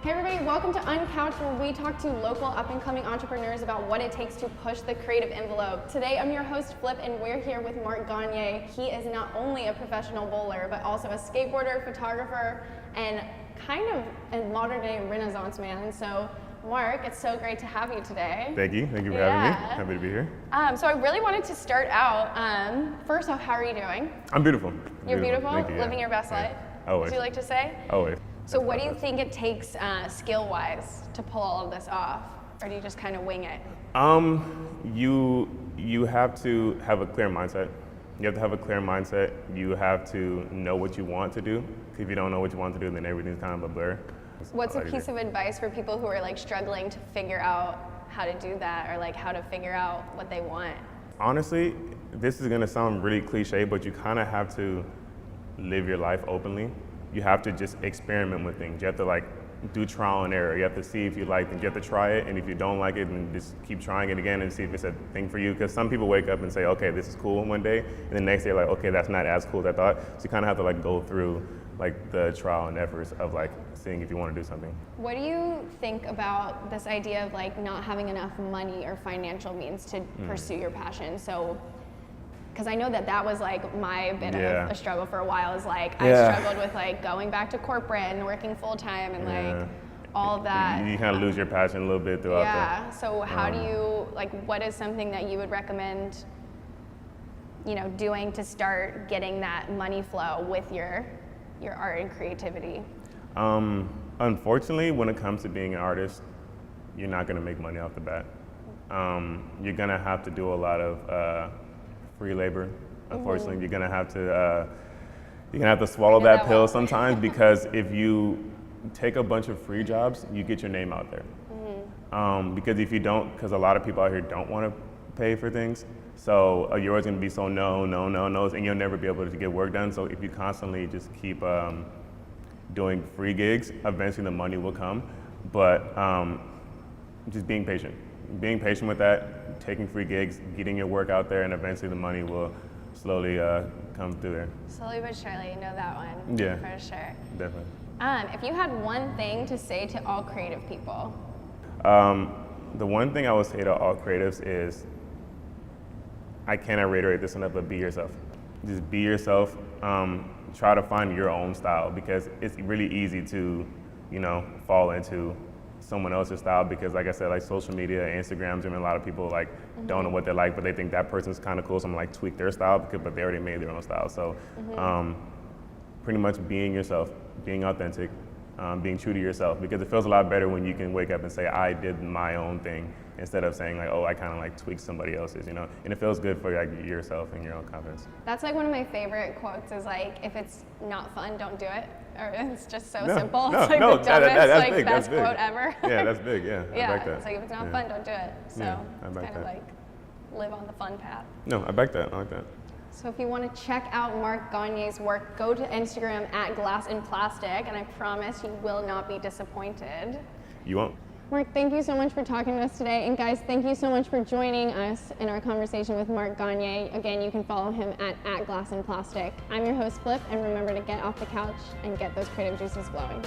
Hey everybody, welcome to Uncouched, where we talk to local up-and-coming entrepreneurs about what it takes to push the creative envelope. Today I'm your host Flip, and we're here with Mark Gagnier. He is not only a professional bowler, but also a skateboarder, photographer, and kind of a modern-day Renaissance man. So Mark, it's so great to have you today. Thank you for having me. Happy to be here. So I really wanted to start out, first off, how are you doing? I'm beautiful. You're beautiful? Thank you, Living your best life? Always. Do you like to say? Always. So what do you think it takes skill-wise to pull all of this off? Or do you just kind of wing it? You have to have a clear mindset. You have to have a clear mindset. You have to know what you want to do. If you don't know what you want to do, then everything's kind of a blur. What's a piece of advice for people who are like struggling to figure out how to do that, or like how to figure out what they want? Honestly, this is gonna sound really cliche, but you kind of have to live your life openly. You have to just experiment with things. You have to like do trial and error. You have to see if you like it. You have to try it, and if you don't like it, then just keep trying it again and see if it's a thing for you. Because some people wake up and say, okay, this is cool one day, and the next day like, okay, that's not as cool as I thought. So you kind of have to like go through like the trial and efforts of like seeing if you want to do something. What do you think about this idea of like not having enough money or financial means to pursue your passion? So, because I know that was like my bit of a struggle for a while, is like I struggled with like going back to corporate and working full time and like all of that. You kind of lose your passion a little bit throughout that. So how do you, like, what is something that you would recommend, you know, doing to start getting that money flow with your art and creativity? Unfortunately, when it comes to being an artist, you're not going to make money off the bat. You're going to have to do a lot of free labor. Unfortunately, you're gonna have to swallow that pill sometimes, because if you take a bunch of free jobs, you get your name out there. Because if you don't, because a lot of people out here don't want to pay for things, so you're always gonna be so no, and you'll never be able to get work done. So if you constantly just keep doing free gigs, eventually the money will come. But just being patient with that, taking free gigs, getting your work out there, and eventually the money will slowly come through there. Slowly but surely, you know that one. Yeah. For sure. Definitely. If you had one thing to say to all creative people? The one thing I would say to all creatives is, I cannot reiterate this enough, but be yourself. Just be yourself. Try to find your own style, because it's really easy to, you know, fall into someone else's style, because like I said, like social media, Instagrams, and a lot of people like don't know what they like, but they think that person's kind of cool, so I'm like tweak their style, but they already made their own style. So pretty much being yourself, being authentic, being true to yourself, because it feels a lot better when you can wake up and say, I did my own thing, instead of saying like, oh, I kind of like tweaked somebody else's, you know, and it feels good for like yourself and your own confidence. That's like one of my favorite quotes, is like, if it's not fun, don't do it. Or it's just so simple. It's like the dumbest, best quote ever. Yeah, that's big, yeah. Yeah, I back that. It's like, if it's not fun, don't do it. So it's kind of like live on the fun path. No, I back that, I like that. So if you want to check out Mark Gagnier's work, go to Instagram at Glass and Plastic, and I promise you will not be disappointed. You won't. Mark, thank you so much for talking to us today. And guys, thank you so much for joining us in our conversation with Mark Gagnier. Again, you can follow him at Glass and Plastic. I'm your host, Flip, and remember to get off the couch and get those creative juices flowing.